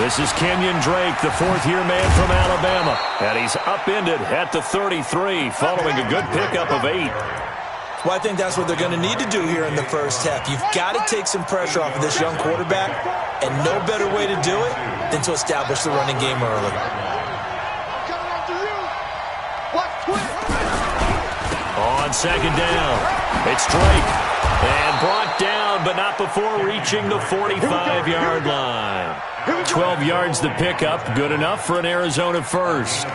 This is Kenyon Drake, the fourth-year man from Alabama. And he's upended at the 33 following a good pickup of 8. Well, I think that's what they're going to need to do here in the first half. You've got to take some pressure off of this young quarterback, and no better way to do it than to establish the running game early. On second down, it's Drake. And brought down, but not before reaching the 45-yard line. 12 yards the pickup, good enough for an Arizona first.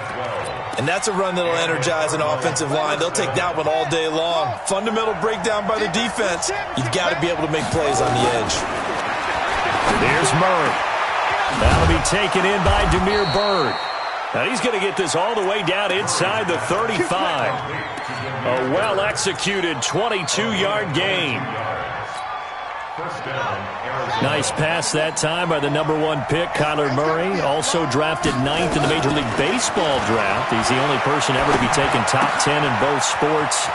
And that's a run that'll energize an offensive line. They'll take that one all day long. Fundamental breakdown by the defense. You've got to be able to make plays on the edge. There's Murray. That'll be taken in by Damiere Byrd. Now he's going to get this all the way down inside the 35. A well-executed 22-yard gain. Nice pass that time by the number 1 pick, Kyler Murray. Also drafted 9th in the Major League Baseball draft. He's the only person ever to be taken top 10 in both sports.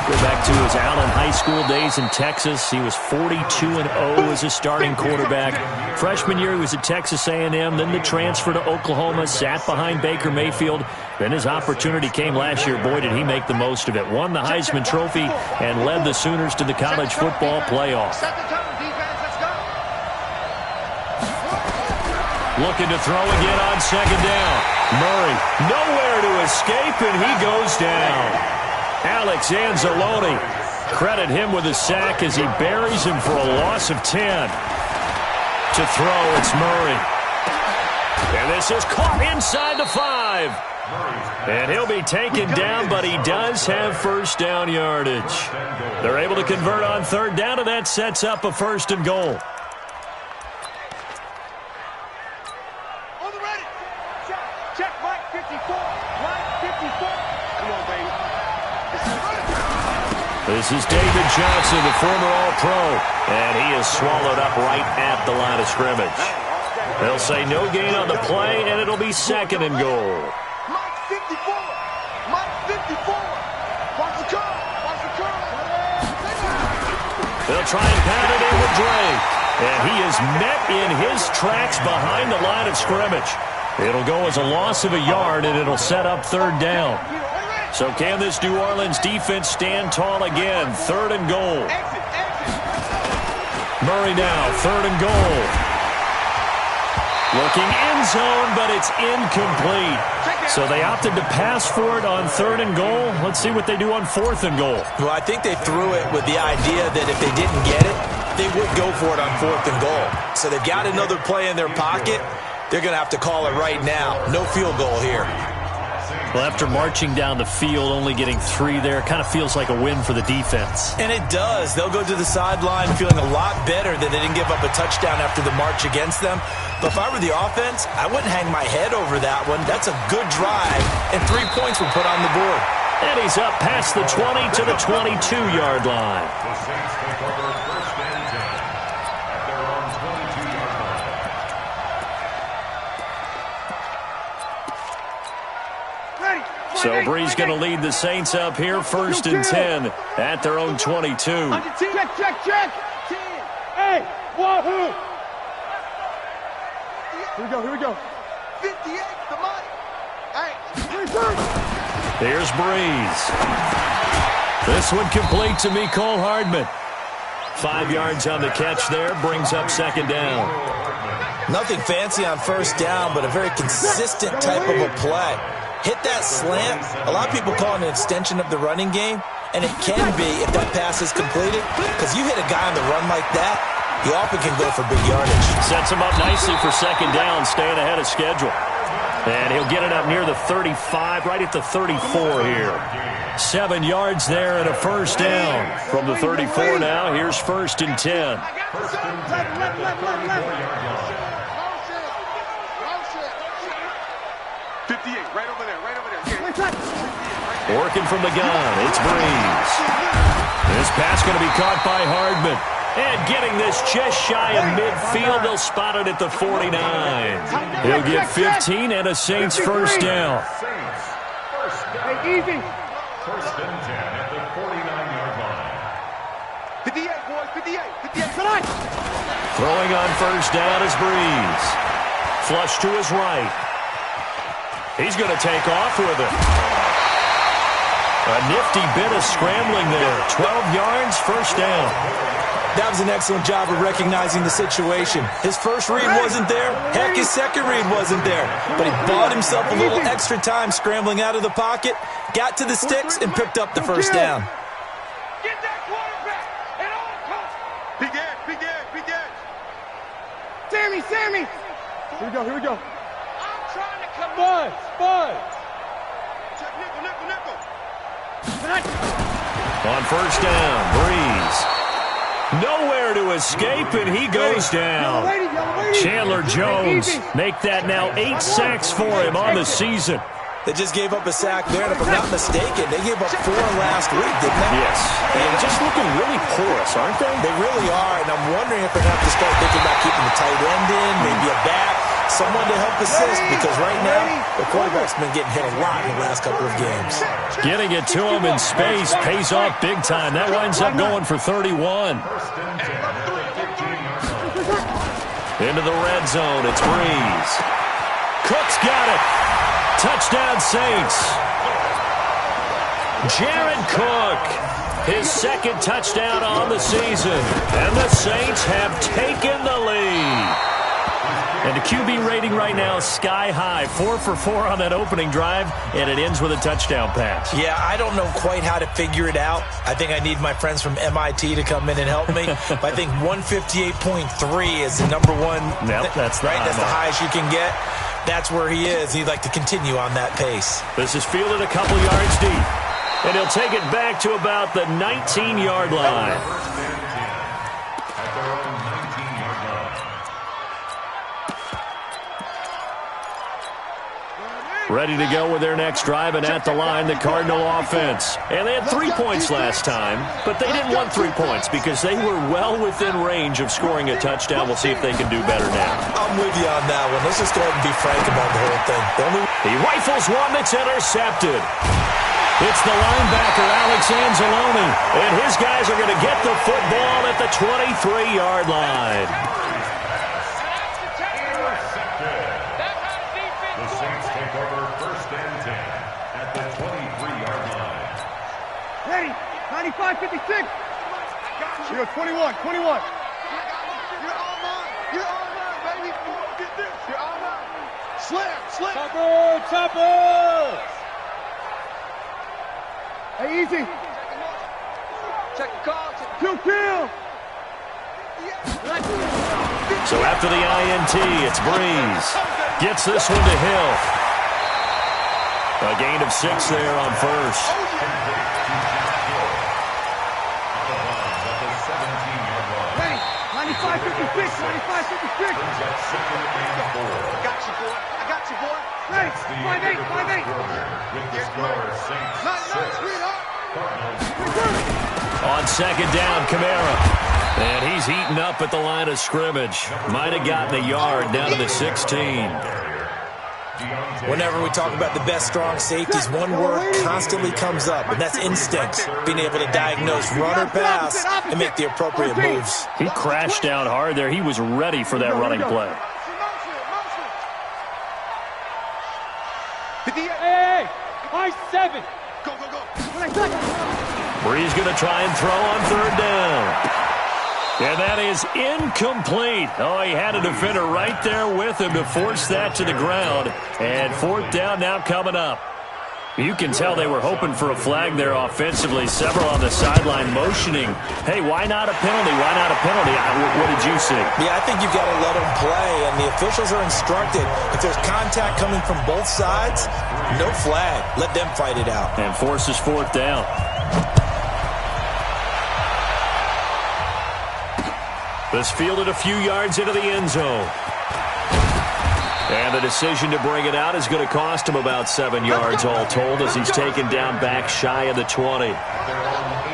Go back to his Allen High School days in Texas. He was 42-0 as a starting quarterback. Freshman year, he was at Texas A&M. Then the transfer to Oklahoma, sat behind Baker Mayfield. Then his opportunity came last year. Boy, did he make the most of it. Won the Heisman Trophy and led the Sooners to the college football playoff. Looking to throw again on second down. Murray nowhere to escape, and he goes down. Alex Anzalone, credit him with a sack as he buries him for a loss of 10. To throw, it's Murray. And this is caught inside the 5. And he'll be taken down, but he does have first down yardage. They're able to convert on third down, and that sets up a 1st and goal. This is David Johnson, the former All-Pro, and he is swallowed up right at the line of scrimmage. They'll say no gain on the play, and it'll be 2nd and goal. Mike 54! Mike 54! Watch the curl! Watch the curl! They'll try and pound it in with Drake, and he is met in his tracks behind the line of scrimmage. It'll go as a loss of a yard, and it'll set up 3rd down. So can this New Orleans defense stand tall again? 3rd and goal. Murray now, 3rd and goal. Looking end zone, but it's incomplete. So they opted to pass for it on 3rd and goal. Let's see what they do on 4th and goal. Well, I think they threw it with the idea that if they didn't get it, they would go for it on 4th and goal. So they've got another play in their pocket. They're going to have to call it right now. No field goal here. Well, after marching down the field, only getting 3 there, kind of feels like a win for the defense. And it does. They'll go to the sideline feeling a lot better that they didn't give up a touchdown after the march against them. But if I were the offense, I wouldn't hang my head over that one. That's a good drive, and 3 points were put on the board. And he's up past the 20 to the 22-yard line. So Bree's going to lead the Saints up here, 1st and 10 at their own 22. Check. 10. Hey, wahoo! Here we go. 58, the money. Hey, here's Breeze. This one complete to Mecole Hardman. 5 yards on the catch there, brings up 2nd down. Nothing fancy on 1st down, but a very consistent type of a play. Hit that slant. A lot of people call it an extension of the running game, and it can be if that pass is completed, because you hit a guy on the run like that, he often can go for big yardage. Sets him up nicely for 2nd down, staying ahead of schedule. And he'll get it up near the 35, right at the 34 here. 7 yards there and a 1st down. From the 34 now, here's 1st and 10. 58, right over there. Working from the gun, it's Breeze. This pass going to be caught by Hardman. And getting this just shy of midfield, they'll spot it at the 49. He'll get 15 and a Saints 1st down. Hey, easy. 1st and 10 at the 49-yard line. 58, boys, 58. Tonight. Throwing on 1st down is Breeze. Flush to his right. He's going to take off with it. A nifty bit of scrambling there. 12 yards, first down. That was an excellent job of recognizing the situation. His first read wasn't there. Heck, his second read wasn't there. But he bought himself a little extra time scrambling out of the pocket, got to the sticks, and picked up the first down. Get that quarterback at all costs. Big edge, big edge, big edge. Sammy. Here we go. I'm trying to come Spud. Check nickel. On first down, Breeze. Nowhere to escape, and he goes down. Chandler Jones make that now 8 sacks for him on the season. They just gave up a sack there, and if I'm not mistaken, they gave up 4 last week, didn't they? Yes, and just looking really porous, aren't they? They really are, and I'm wondering if they're going to have to start thinking about keeping the tight end in, maybe a back, someone to help assist, because right now, the quarterback's been getting hit a lot in the last couple of games. Getting it to him in space pays off big time. That winds up going for 31. Into the red zone, it's Breeze. Cook's got it. Touchdown, Saints. Jared Cook, his second touchdown on the season. And the Saints have taken the lead. And the QB rating right now is sky high. 4 for 4 on that opening drive, and it ends with a touchdown pass. Yeah, I don't know quite how to figure it out. I think I need my friends from MIT to come in and help me. But I think 158.3 is the number one. Nope, that's right. That's the highest you can get. That's where he is. He'd like to continue on that pace. This is fielded a couple yards deep. And he'll take it back to about the 19-yard line. Ready to go with their next drive, and at the line, the Cardinal offense. And they had 3 points last time, but they didn't want 3 points because they were well within range of scoring a touchdown. We'll see if they can do better now. I'm with you on that one. Let's just go ahead and be frank about the whole thing. He rifles one that's intercepted. It's the linebacker, Alex Anzalone, and his guys are going to get the football at the 23-yard line. Ready, 95, 56. You're 21. You're all mine, baby. Get this. You're all mine. Slam. Chopper. Hey, easy. Check the call. Kill. So after the INT, it's Breeze. Gets this one to Hill. A gain of 6 there on first. Ready, 95, 56. I got you, boy. Ready, 5'8". Nice, sweetheart. On second down, Kamara. And he's heating up at the line of scrimmage. Might have gotten a yard down to the 16. Whenever we talk about the best strong safeties, one word constantly comes up, and that's instinct. Being able to diagnose run or pass and make the appropriate moves. He crashed down hard there. He was ready for that running play. Hey, I-7. Go. Breeze going to try and throw on third down. And that is incomplete. Oh, he had a defender right there with him to force that to the ground. And fourth down now coming up. You can tell they were hoping for a flag there offensively. Several on the sideline motioning. Hey, why not a penalty? What did you see? Yeah, I think you've got to let them play, and the officials are instructed. If there's contact coming from both sides, no flag. Let them fight it out. And forces fourth down. This fielded a few yards into the end zone. And the decision to bring it out is going to cost him about 7 yards all told as he's taken down back shy of the 20.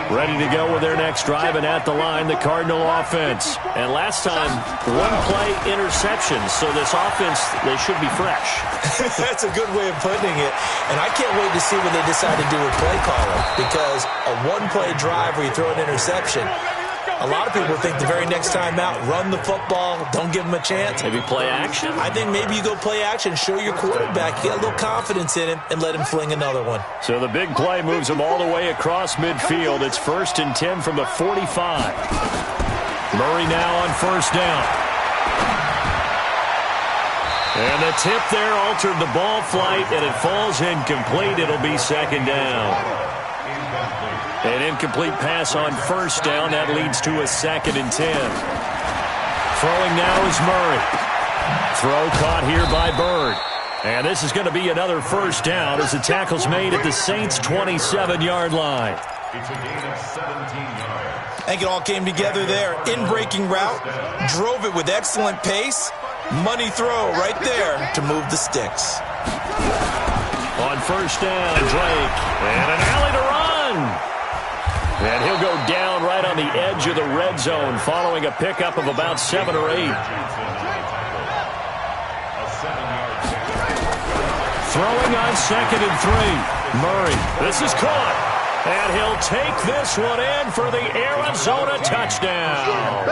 Ready to go with their next drive, and at the line, the Cardinal offense. And last time, one play interception, so this offense, they should be fresh. That's a good way of putting it. And I can't wait to see what they decide to do with play calling, because a one-play drive where you throw an interception, A lot of people think the very next time out, run the football, don't give him a chance. Maybe play action? I think maybe you go play action, show your quarterback, get a little confidence in him, and let him fling another one. So the big play moves him all the way across midfield. It's 1st and 10 from the 45. Murray now on 1st down. And the tip there altered the ball flight, and it falls incomplete. It'll be 2nd down. An incomplete pass on 1st down. That leads to a 2nd and 10. Throwing now is Murray. Throw caught here by Bird. And this is going to be another 1st down as the tackle's made at the Saints' 27-yard line. It's a gain of 17 yards. I think it all came together there. In-breaking route, drove it with excellent pace. Money throw right there to move the sticks. On 1st down, Drake. And an alley to run. And he'll go down right on the edge of the red zone following a pickup of about 7 or 8. Throwing on 2nd and 3. Murray, this is caught. And he'll take this one in for the Arizona touchdown.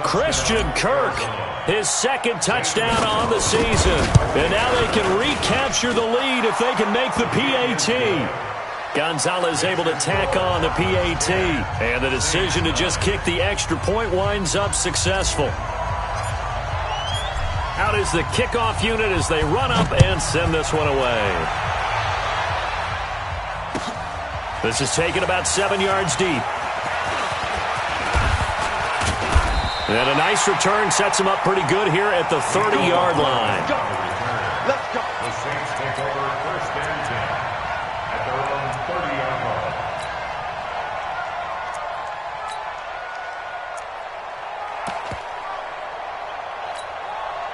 Christian Kirk, his 2nd touchdown on the season. And now they can recapture the lead if they can make the PAT. Gonzalez able to tack on the PAT. And the decision to just kick the extra point winds up successful. Out is the kickoff unit as they run up and send this one away. This is taken about 7 yards deep. And a nice return sets him up pretty good here at the 30-yard line. Let's go. The Saints take over 1st and 10 at their own 30-yard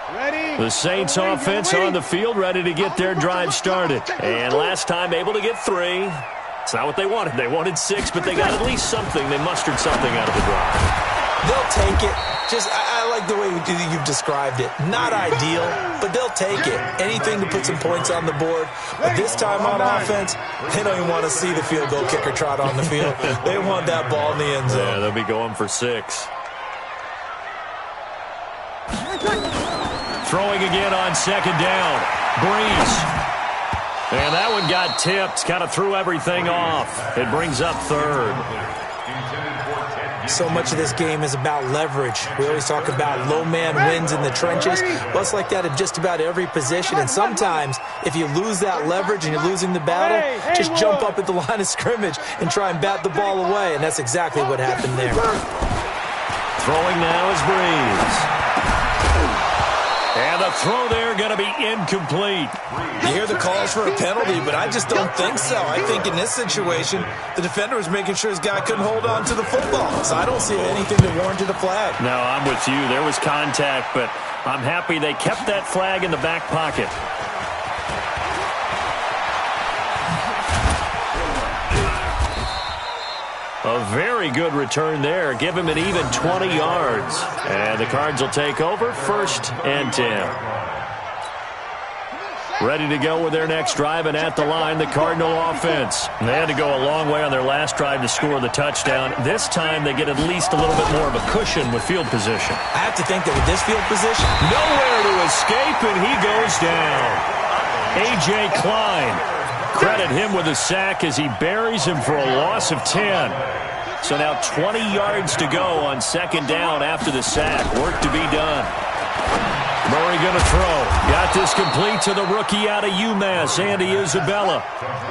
line. Ready? The Saints offense on the field, ready to get their drive started. And last time able to get 3. It's not what they wanted. They wanted 6, but they got at least something. They mustered something out of the drive. They'll take it. I like the way you've described it. Not ideal, but they'll take it. Anything to put some points on the board. But this time on offense, they don't even want to see the field goal kicker trot on the field. They want that ball in the end zone. Yeah, they'll be going for 6. Throwing again on 2nd down. Breeze. And that one got tipped. Kind of threw everything off. It brings up 3rd. So much of this game is about leverage. We always talk about low man wins in the trenches. Well, it's like that in just about every position. And sometimes, if you lose that leverage and you're losing the battle, just jump up at the line of scrimmage and try and bat the ball away. And that's exactly what happened there. Throwing now is Breeze. And the throw there going to be incomplete. You hear the calls for a penalty, but I just don't think so. I think in this situation, the defender was making sure his guy couldn't hold on to the football. So I don't see anything that warranted a flag. No, I'm with you. There was contact, but I'm happy they kept that flag in the back pocket. A very good return there. Give him an even 20 yards. And the Cards will take over 1st and 10. Ready to go with their next drive, and at the line, the Cardinal offense. They had to go a long way on their last drive to score the touchdown. This time they get at least a little bit more of a cushion with field position. I have to think that with this field position, nowhere to escape, and he goes down. A.J. Klein. Credit him with a sack as he buries him for a loss of 10. So now 20 yards to go on 2nd down after the sack. Work to be done. Murray going to throw. Got this complete to the rookie out of UMass, Andy Isabella.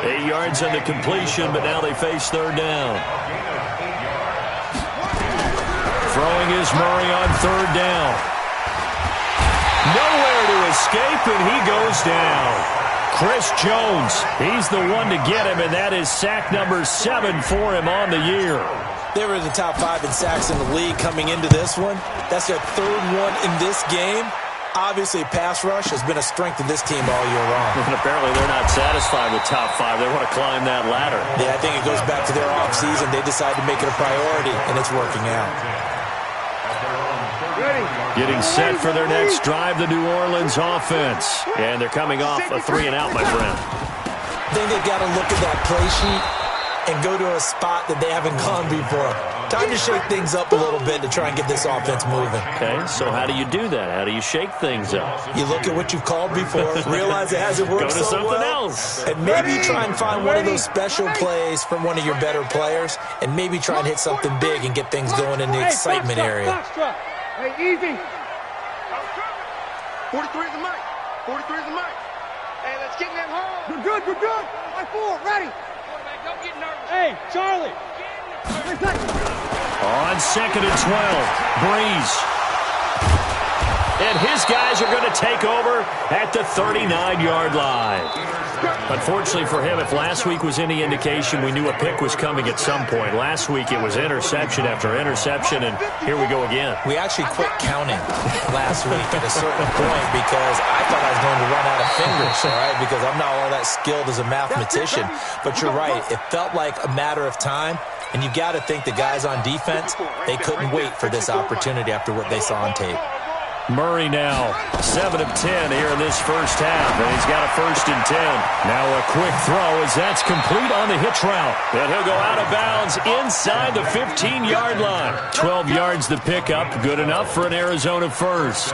8 yards on the completion, but now they face 3rd down. Throwing is Murray on 3rd down. Nowhere to escape, and he goes down. Chris Jones, he's the one to get him, and that is sack number 7 for him on the year. They were in the top 5 in sacks in the league coming into this one. That's their 3rd one in this game. Obviously, pass rush has been a strength of this team all year long. And apparently they're not satisfied with top 5. They want to climb that ladder. Yeah, I think it goes back to their offseason. They decided to make it a priority, and it's working out. Getting set for their next drive, the New Orleans offense. And they're coming off a 3-and-out, my friend. I think they've got to look at that play sheet and go to a spot that they haven't gone before. Time to shake things up a little bit to try and get this offense moving. Okay, so how do you do that? How do you shake things up? You look at what you've called before, realize it hasn't worked Go to so something well, else. and maybe you try and find one of those special plays from one of your better players, and maybe try and hit something big and get things going in the excitement area. Hey, easy. 43 is the mic. 43 is the mic. Hey, let's get them home. You're good, you're good. My four, ready. Quarterback, don't get nervous. Hey, Charlie. On 2nd and 12, Breeze. And his guys are going to take over at the 39-yard line. Unfortunately for him, if last week was any indication, we knew a pick was coming at some point. Last week it was interception after interception, and here we go again. We actually quit counting last week at a certain point because I thought I was going to run out of fingers, all right, because I'm not all that skilled as a mathematician. But you're right. It felt like a matter of time, and you got to think the guys on defense, they couldn't wait for this opportunity after what they saw on tape. Murray now, 7 of 10 here in this first half, and he's got a 1st and 10. Now a quick throw as that's complete on the hitch route. And he'll go out of bounds inside the 15-yard line. 12 yards the pickup, good enough for an Arizona first.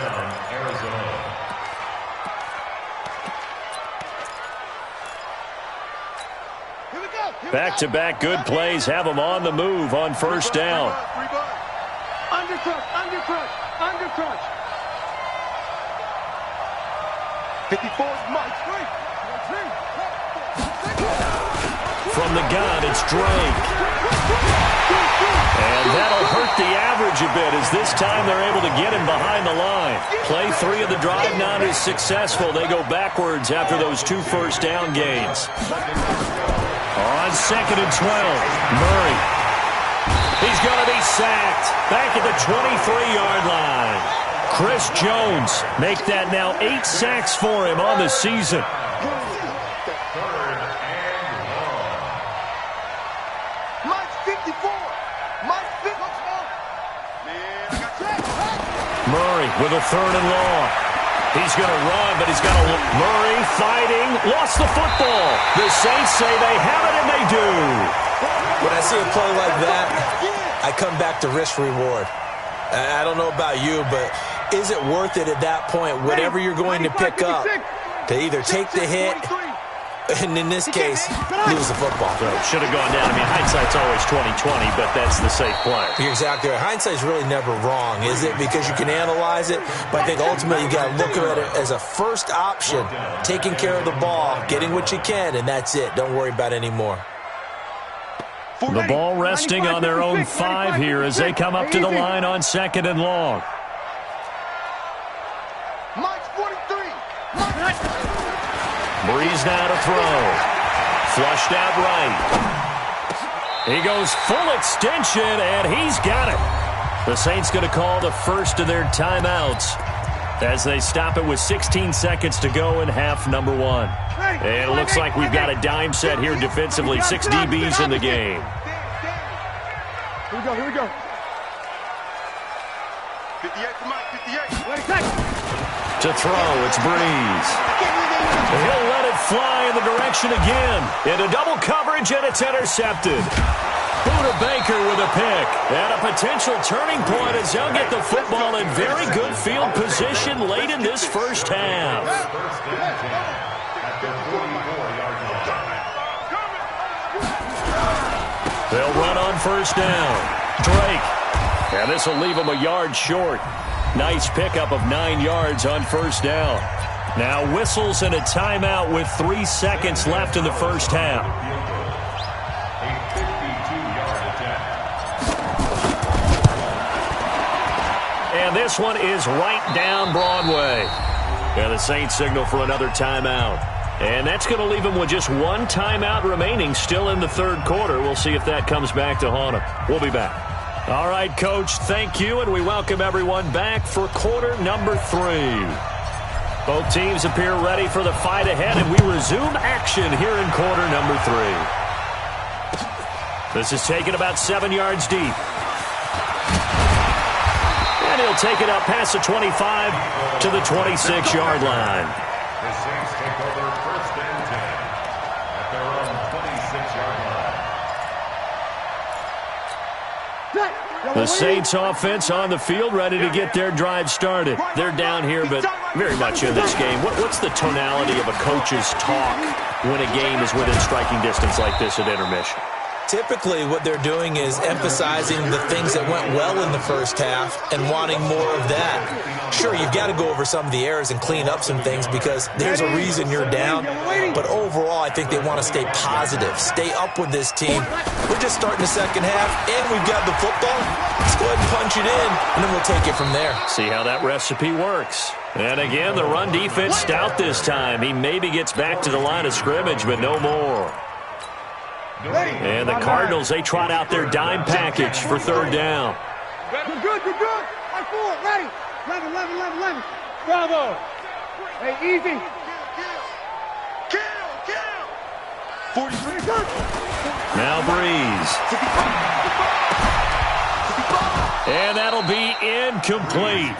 Back-to-back good plays have them on the move on first down. Undercrunch. 54 is Mike. From the gun, it's Drake. And that'll hurt the average a bit as this time they're able to get him behind the line. Play 3 of the drive not as successful. They go backwards after those 2 first down gains. On 2nd and 12, Murray. He's going to be sacked back at the 23-yard line. Chris Jones make that now 8 sacks for him on the season. Murray with a 3rd and long. He's going to run, but he's got a Murray fighting, lost the football. The Saints say they have it, and they do. When I see a play like that, I come back to risk reward. I don't know about you, but is it worth it at that point, whatever you're going to pick up, to either take the hit, and in this case, lose the football? Right. Should have gone down. I mean, hindsight's always 20/20, but that's the safe play. You're exactly right. Hindsight's really never wrong, is it? Because you can analyze it, but I think ultimately you got to look at it as a first option, taking care of the ball, getting what you can, and that's it. Don't worry about any more. The ball resting on their own 5 here as they come up to the line on 2nd and long. Breeze now to throw. Flushed out right. He goes full extension, and he's got it. The Saints going to call the first of their timeouts as they stop it with 16 seconds to go in half number 1. And it looks like we've got a dime set here defensively. 6 DBs in the game. Here we go. 58 to Mike, 58. To throw, it's Breeze. He'll let it fly in the direction again. Into double coverage, and it's intercepted. Buda Baker with a pick. And a potential turning point as they'll get the football in very good field position late in this first half. They'll run on first down. Drake. And this will leave him a yard short. Nice pickup of 9 yards on first down. Now whistles and a timeout with 3 seconds left in the first half. And this one is right down Broadway. And the Saints signal for another timeout. And that's going to leave them with just 1 timeout remaining still in the 3rd quarter. We'll see if that comes back to haunt them. We'll be back. All right, Coach, thank you, and we welcome everyone back for quarter number 3. Both teams appear ready for the fight ahead, and we resume action here in quarter number 3. This is taken about 7 yards deep. And he'll take it up past the 25 to the 26-yard line. The Saints take over 1st and 10 at their own 26-yard line. The Saints offense on the field, ready to get their drive started. They're down here, but very much in this game. What's the tonality of a coach's talk when a game is within striking distance like this at intermission? Typically, what they're doing is emphasizing the things that went well in the first half and wanting more of that. Sure, you've got to go over some of the errors and clean up some things because there's a reason you're down. But overall, I think they want to stay positive, stay up with this team. We're just starting the second half, and we've got the football. Let's go ahead and punch it in, and then we'll take it from there. See how that recipe works. And again, the run defense stout this time. He maybe gets back to the line of scrimmage, but no more. And the Cardinals, they trot out their dime package for third down. You're good, you're good. I four, ready. 11. Bravo. Hey, easy. Kill. 43. Now Breeze. And that'll be incomplete.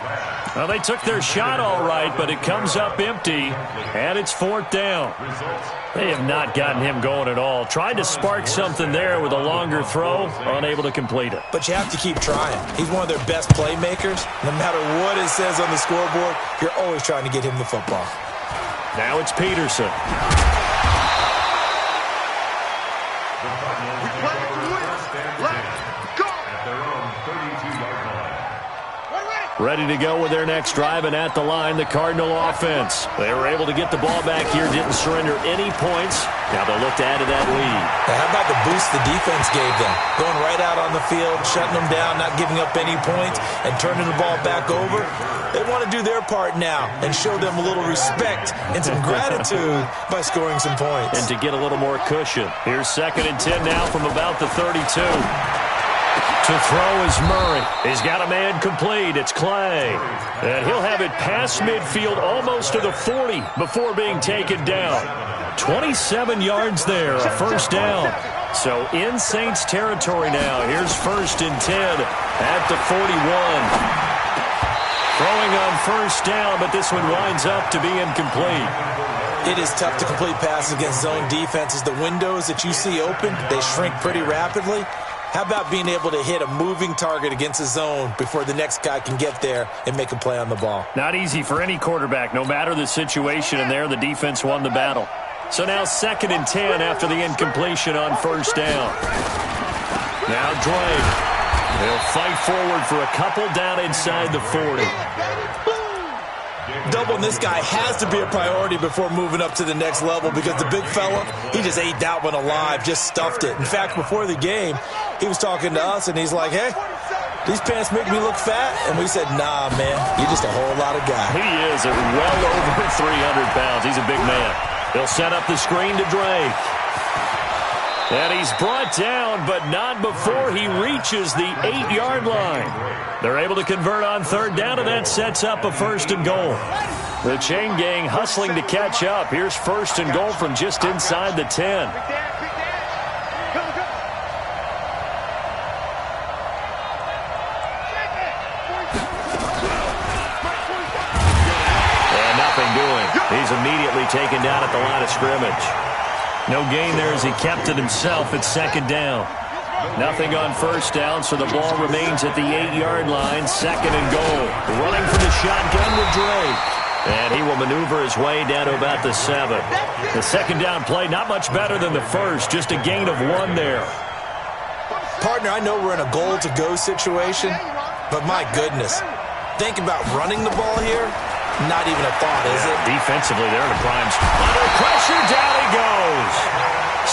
Well, they took their shot all right, but it comes up empty, and it's fourth down. They have not gotten him going at all. Tried to spark something there with a longer throw, unable to complete it. But you have to keep trying. He's one of their best playmakers. No matter what it says on the scoreboard, you're always trying to get him the football. Now it's Peterson. Ready to go with their next drive, and at the line, the Cardinal offense. They were able to get the ball back here, didn't surrender any points. Now they'll look to add to that lead. Now, how about the boost the defense gave them? Going right out on the field, shutting them down, not giving up any points, and turning the ball back over. They want to do their part now and show them a little respect and some gratitude by scoring some points. And to get a little more cushion. Here's 2nd and 10 now from about the 32. To throw is Murray. He's got a man complete. It's Clay. And he'll have it past midfield almost to the 40 before being taken down. 27 yards there, a first down. So in Saints territory now. Here's 1st and 10 at the 41. Throwing on first down, but this one winds up to be incomplete. It is tough to complete passes against zone defenses. The windows that you see open, they shrink pretty rapidly. How about being able to hit a moving target against a zone before the next guy can get there and make a play on the ball? Not easy for any quarterback, no matter the situation, and there the defense won the battle. So now 2nd and 10 after the incompletion on first down. Now Drake. They'll fight forward for a couple down inside the 40. Doubling this guy has to be a priority before moving up to the next level because the big fella, he just ate that one alive, just stuffed it. In fact, before the game, he was talking to us, and he's like, hey, these pants make me look fat? And we said, nah, man, you're just a whole lot of guy. He is at well over 300 pounds. He's a big man. They'll set up the screen to Drake. And he's brought down, but not before he reaches the 8-yard line. They're able to convert on third down, and that sets up a 1st and goal. The chain gang hustling to catch up. Here's 1st and goal from just inside the 10. And nothing doing. He's immediately taken down at the line of scrimmage. No gain there as he kept it himself at 2nd down. Nothing on first down, so the ball remains at the 8-yard line. 2nd and goal. Running for the shotgun with Drake. And he will maneuver his way down to about the 7. The 2nd down play, not much better than the first. Just a gain of 1 there. Partner, I know we're in a goal-to-go situation, but my goodness. Think about running the ball here. Not even a thought, is it? Defensively, they're in a prime spot. Under pressure, down he goes.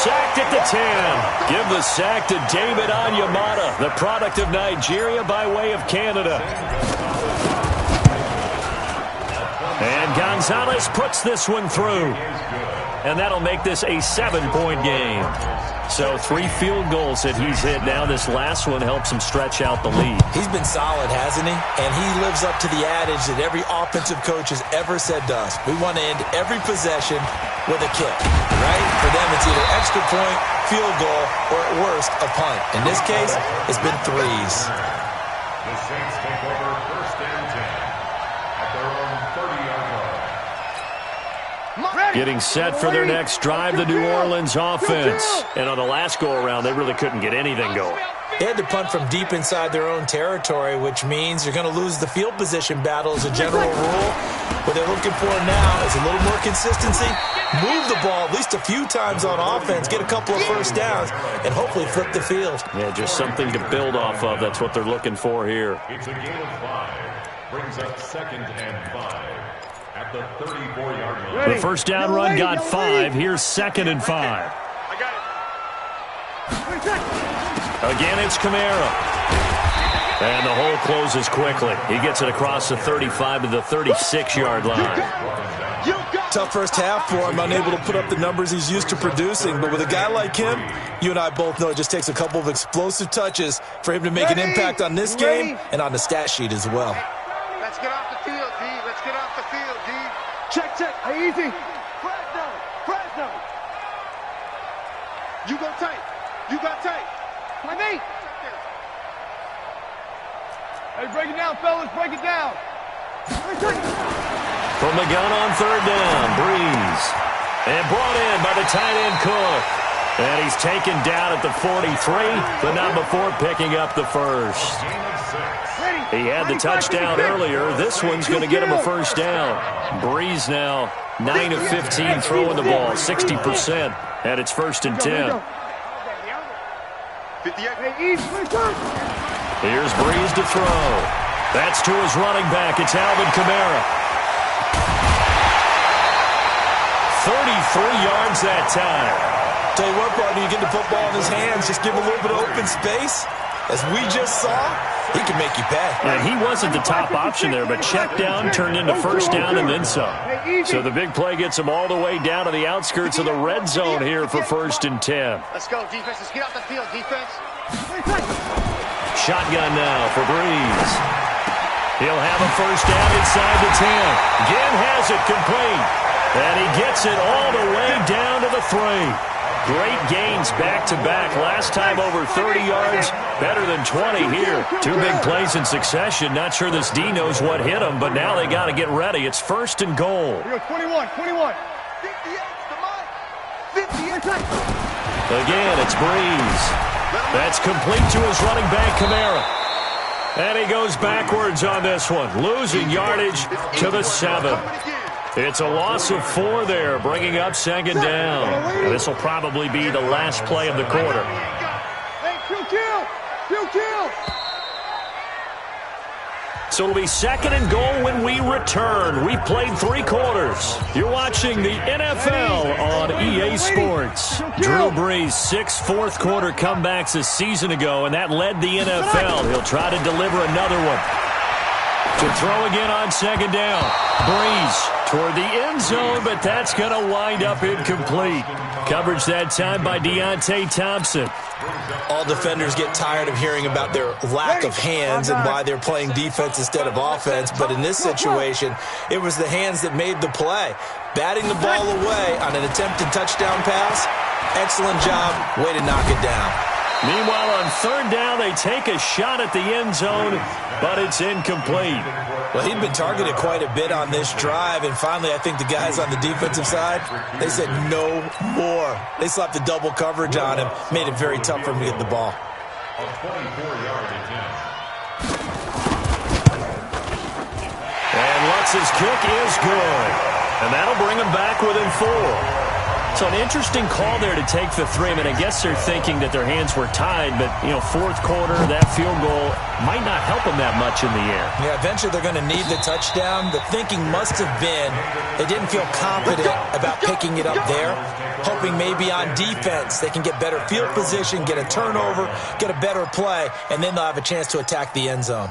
Sacked at the 10. Give the sack to David Onyemata, the product of Nigeria by way of Canada. And Gonzalez puts this one through. And that'll make this a 7-point game. So 3 field goals that he's hit now. This last one helps him stretch out the lead. He's been solid, hasn't he? And he lives up to the adage that every offensive coach has ever said to us. We want to end every possession with a kick, right? For them, it's either extra point, field goal, or at worst, a punt. In this case, it's been 3s. The Saints take over 1st and 10 at their own 30-yard line. Getting set for their next drive, the New Orleans offense. And on the last go-around, they really couldn't get anything going. They had to punt from deep inside their own territory, which means you're going to lose the field position battle as a general rule. What they're looking for now is a little more consistency, move the ball at least a few times on offense, get a couple of first downs, and hopefully flip the field. Yeah, just something to build off of. That's what they're looking for here. It's a gain of 5. Brings up 2nd and 5 at the 34-yard line. The first down run got 5. Here's 2nd and 5. I got it. Again, it's Kamara. And the hole closes quickly. He gets it across the 35 to the 36-yard line. Tough first half for him, unable to put up the numbers he's used to producing. But with a guy like him, you and I both know it just takes a couple of explosive touches for him to make an impact on this game and on the stat sheet as well. Let's get off the field, D. Let's get off the field, D. Check, check. Hey, easy. Fresno. You go tight. You got tight. My mate. Hey, break it down, fellas. Break it down. From the gun on 3rd down, Breeze. And brought in by the tight end Cook. And he's taken down at the 43, but not before picking up the first. He had the touchdown earlier. This one's going to get him a first down. Breeze now 9 of 15 throwing the ball, 60%. And it's 1st and 10. Here's Breeze to throw. That's to his running back. It's Alvin Kamara. 33 yards that time. Tell you what, partner, you get the football in his hands, just give him a little bit of open space. As we just saw, he can make you pay. And he wasn't the top option there, but check down turned into first down and then some. So the big play gets him all the way down to the outskirts of the red zone here for 1st and 10. Let's go, defense. Let's get off the field, defense. Shotgun now for Breeze. He'll have a first down inside the 10. Again has it complete. And he gets it all the way down to the 3. Great gains back-to-back. Last time over 30 yards, better than 20 here. 2 big plays in succession. Not sure this D knows what hit him, but now they got to get ready. It's 1st and goal. 21. 58. Again, it's Breeze. That's complete to his running back, Kamara. And he goes backwards on this one, losing yardage to the 7. It's a loss of 4 there, bringing up 2nd down. And this will probably be the last play of the quarter. Hey, kill. So it'll be 2nd and goal when we return. We've played 3 quarters. You're watching the NFL on EA Sports. Drew Brees, 6 fourth-quarter comebacks a season ago, and that led the NFL. He'll try to deliver another one. To throw again on 2nd down. Breeze toward the end zone, but that's going to wind up incomplete. Coverage that time by Deontay Thompson. All defenders get tired of hearing about their lack of hands and why they're playing defense instead of offense. But in this situation, it was the hands that made the play. Batting the ball away on an attempted touchdown pass. Excellent job. Way to knock it down. Meanwhile, on 3rd down, they take a shot at the end zone, but it's incomplete. Well, he'd been targeted quite a bit on this drive, and finally I think the guys on the defensive side, they said no more. They slapped the double coverage on him, made it very tough for him to get the ball. A 24-yard attempt. And Lutz's kick is good, and that'll bring him back within 4. So an interesting call there to take the 3. I mean, I guess they're thinking that their hands were tied, but, 4th quarter, that field goal might not help them that much in the air. Yeah, eventually they're going to need the touchdown. The thinking must have been they didn't feel confident about picking it up there, hoping maybe on defense they can get better field position, get a turnover, get a better play, and then they'll have a chance to attack the end zone.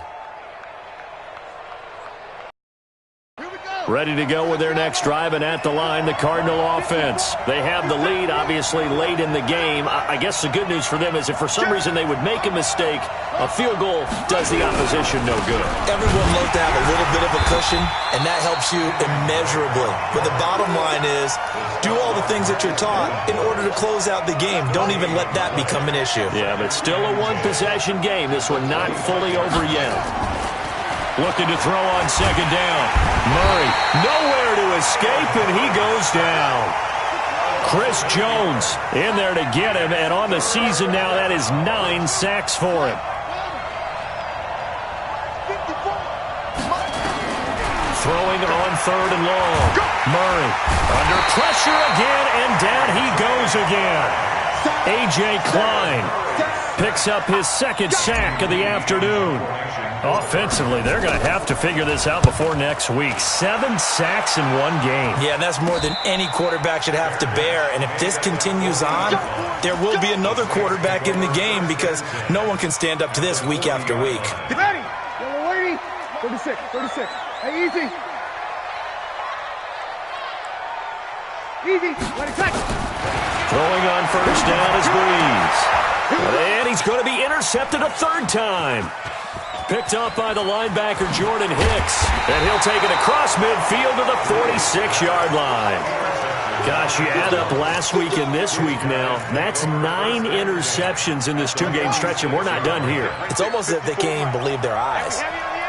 Ready to go with their next drive, and at the line, the Cardinal offense. They have the lead, obviously, late in the game. I guess the good news for them is if for some reason they would make a mistake, a field goal does the opposition no good. Everyone loves to have a little bit of a cushion, and that helps you immeasurably. But the bottom line is, do all the things that you're taught in order to close out the game. Don't even let that become an issue. Yeah, but still a one-possession game. This one not fully over yet. Looking to throw on 2nd down. Murray, nowhere to escape, and he goes down. Chris Jones in there to get him, and on the season now, that is 9 sacks for him. Throwing on 3rd and long. Murray under pressure again, and down he goes again. A.J. Klein picks up his 2nd sack of the afternoon. Offensively, they're going to have to figure this out before next week. 7 sacks in one game. Yeah, and that's more than any quarterback should have to bear. And if this continues on, there will be another quarterback in the game because no one can stand up to this week after week. Get ready. Yellow lady. 36. Hey, easy. Easy. Let it touch. Throwing on 1st down is Breeze. And he's going to be intercepted a 3rd time. Picked up by the linebacker, Jordan Hicks. And he'll take it across midfield to the 46-yard line. Gosh, you add up last week and this week now. That's 9 interceptions in this 2-game stretch, and we're not done here. It's almost as if they can't even believe their eyes.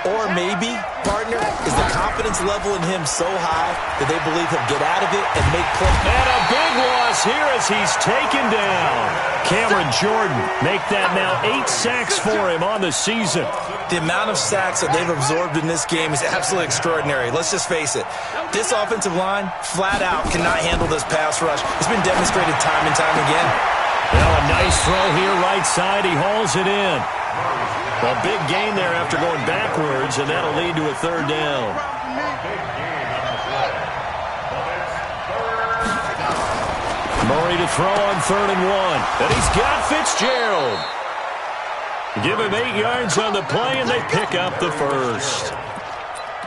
Or maybe, partner, is the confidence level in him so high that they believe he'll get out of it and make plays. And a big loss here as he's taken down. Cameron Jordan make that now 8 sacks for him on the season. The amount of sacks that they've absorbed in this game is absolutely extraordinary. Let's just face it. This offensive line, flat out, cannot handle this pass rush. It's been demonstrated time and time again. Now a nice throw here right side. He hauls it in. A big gain there after going backwards, and that'll lead to a 3rd down. Murray to throw on 3rd and 1. And he's got Fitzgerald. Give him 8 yards on the play, and they pick up the 1st.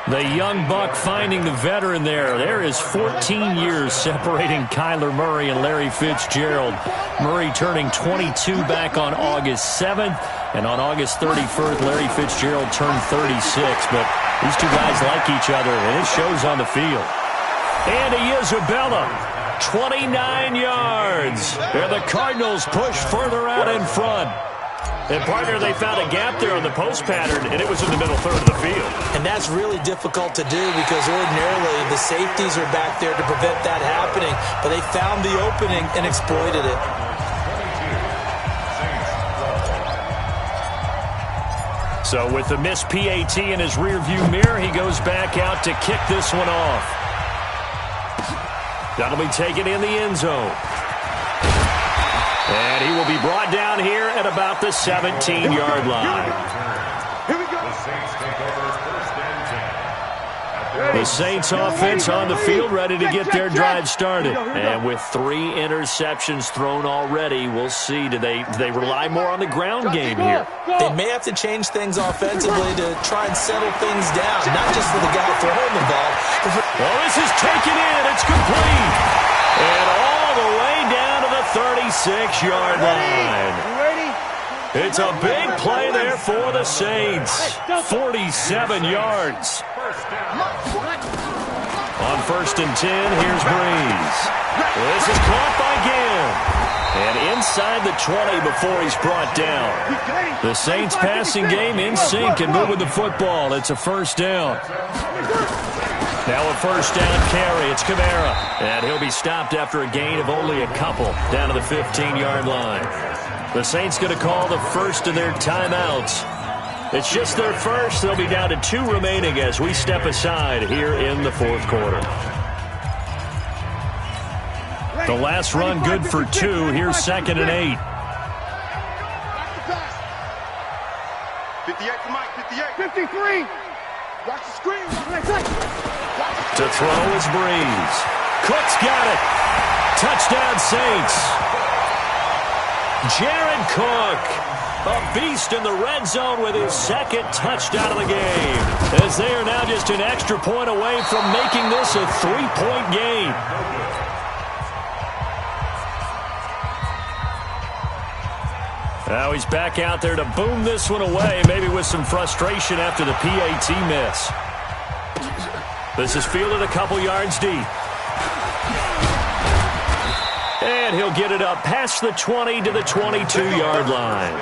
The young buck finding the veteran there. There is 14 years separating Kyler Murray and Larry Fitzgerald. Murray turning 22 back on August 7th. And on August 31st, Larry Fitzgerald turned 36. But these two guys like each other, and it shows on the field. Andy Isabella, 29 yards. And the Cardinals push further out in front. And, partner, they found a gap there on the post pattern, and it was in the middle 3rd of the field. And that's really difficult to do because ordinarily the safeties are back there to prevent that happening. But they found the opening and exploited it. So with the missed PAT in his rearview mirror, he goes back out to kick this one off. That'll be taken in the end zone. And he will be brought down here at about the 17-yard line. Here we go. The Saints offense on the field ready to get their drive started. And with 3 interceptions thrown already, we'll see. Do they rely more on the ground game here? They may have to change things offensively to try and settle things down, not just for the guy throwing the ball. Well, this is taken in. It's complete. And all the way down to the 36-yard line. It's a big play there for the Saints. 47 yards. On 1st and 10, here's Breeze. This is caught by Gibb. And inside the 20 before he's brought down. The Saints passing game in sync and moving the football. It's a 1st down. Now a 1st down carry. It's Kamara. And he'll be stopped after a gain of only a couple down to the 15-yard line. The Saints going to call the first of their timeouts. It's just their first. They'll be down to 2 remaining as we step aside here in the 4th quarter. The last run good for 2. Here's 2nd and 8. 58 to Mike, 58. 53. Watch the screen. To throw is Breeze. Cook's got it. Touchdown Saints. Jared Cook, a beast in the red zone with his 2nd touchdown of the game. As they are now just an extra point away from making this a 3-point game. Now he's back out there to boom this one away, maybe with some frustration after the PAT miss. This is fielded a couple yards deep. And he'll get it up past the 20 to the 22-yard line.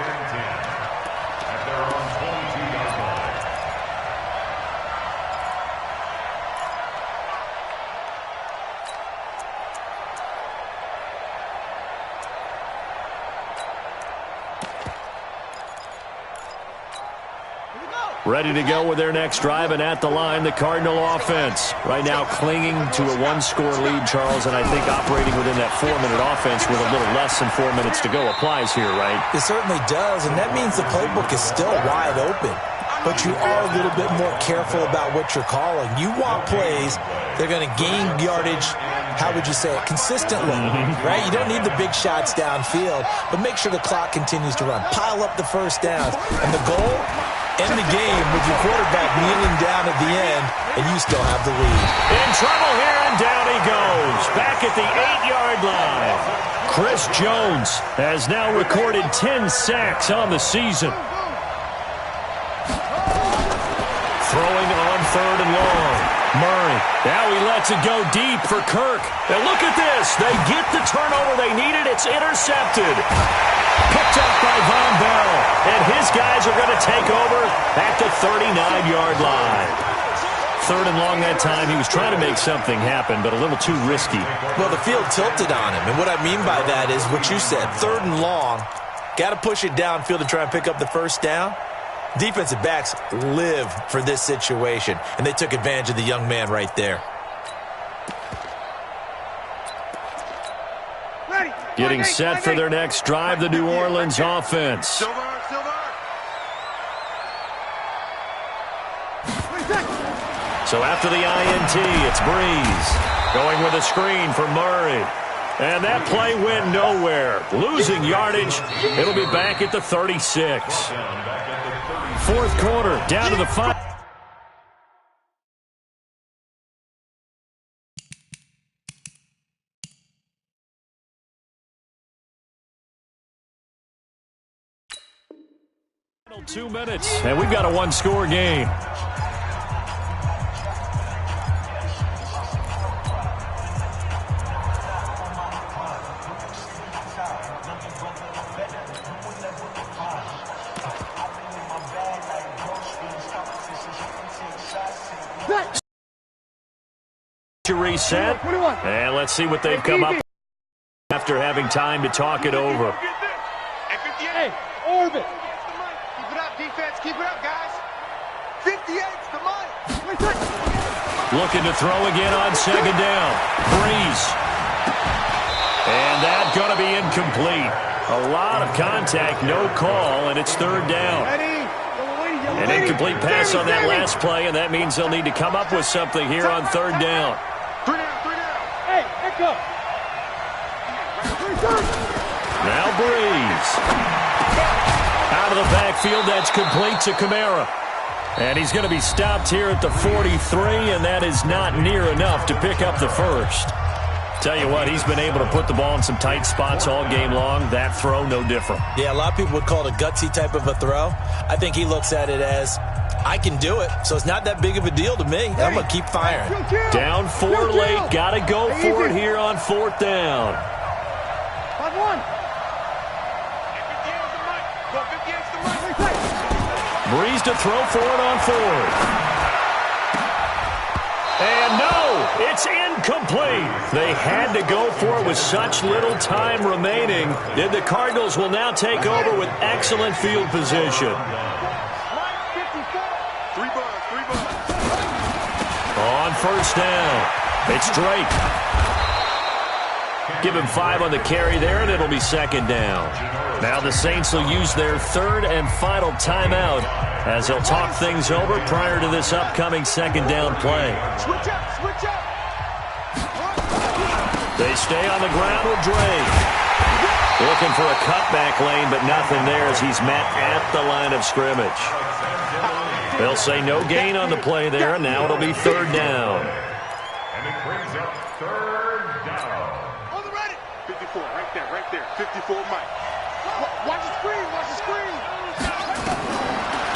Ready to go with their next drive, and at the line, the Cardinal offense. Right now clinging to a one-score lead, Charles, and I think operating within that 4-minute offense with a little less than 4 minutes to go applies here, right? It certainly does, and that means the playbook is still wide open. But you are a little bit more careful about what you're calling. You want plays that are going to gain yardage, how would you say it, consistently, right? You don't need the big shots downfield, but make sure the clock continues to run. Pile up the first downs. And the goal, end the game with your quarterback kneeling down at the end, and you still have the lead. In trouble here, and down he goes. Back at the 8-yard line. Chris Jones has now recorded 10 sacks on the season. Throwing on 3rd and long. Murray. Now he lets it go deep for Kirk. And look at this. They get the turnover they needed. It's intercepted. Picked up by Von Bell. And his guys are going to take over at the 39-yard line. 3rd and long that time. He was trying to make something happen, but a little too risky. Well, the field tilted on him. And what I mean by that is what you said. 3rd and long. Got to push it downfield to try and pick up the first down. Defensive backs live for this situation, and they took advantage of the young man right there. Getting set for their next drive, the New Orleans offense. So after the INT, it's Breeze. Going with a screen for Murray. And that play went nowhere. Losing yardage. It'll be back at the 36. 4th quarter, down to the 5. Final 2 minutes, and we've got a one-score game. Reset, and let's see what they've come up with after having time to talk it over. Hey, orbit. Keep it up, defense. Keep it up, guys. 58's the money. Looking to throw again on 2nd down. Breeze. And that's going to be incomplete. A lot of contact, no call, and it's 3rd down. An incomplete pass on that last play, and that means they'll need to come up with something here on 3rd down. 3 down. Hey, echo. Now Breeze. Out of the backfield, that's complete to Kamara. And he's going to be stopped here at the 43, and that is not near enough to pick up the first. Tell you what, he's been able to put the ball in some tight spots all game long. That throw, no different. Yeah, a lot of people would call it a gutsy type of a throw. I think he looks at it as, I can do it, so it's not that big of a deal to me. I'm going to keep firing. Down 4 late. Got to go for it here on 4th down. 5-1. Breeze to throw for it on 4th. And no, it's incomplete. They had to go for it with such little time remaining. And the Cardinals will now take over with excellent field position. On 1st down, it's Drake. Give him 5 on the carry there, and it'll be 2nd down. Now the Saints will use their 3rd and final timeout as they'll talk things over prior to this upcoming 2nd down play. Switch up. They stay on the ground with Drake. Looking for a cutback lane, but nothing there as he's met at the line of scrimmage. They'll say no gain on the play there, and now it'll be 3rd down. And it brings up 3rd down. On the ready. 54, right there. 54, Mike. Watch the screen.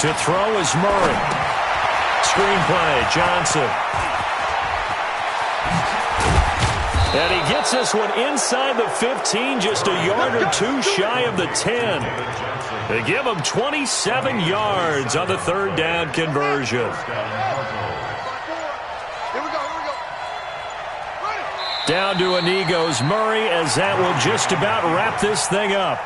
To throw is Murray. Screenplay, Johnson. And he gets this one inside the 15, just a yard or 2 shy of the 10. They give him 27 yards on the 3rd down conversion. Here we go. Down to a knee goes Murray, as that will just about wrap this thing up.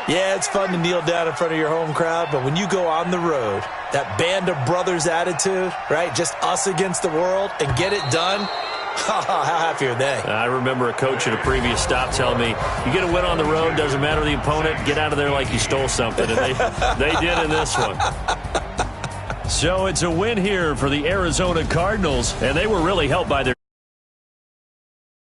Yeah, it's fun to kneel down in front of your home crowd, but when you go on the road that band of brothers attitude, right? Just us against the world and get it done. How happy are they? I remember a coach at a previous stop telling me, you get a win on the road, doesn't matter the opponent, get out of there like you stole something. And they did in this one. So it's a win here for the Arizona Cardinals, and they were really helped by their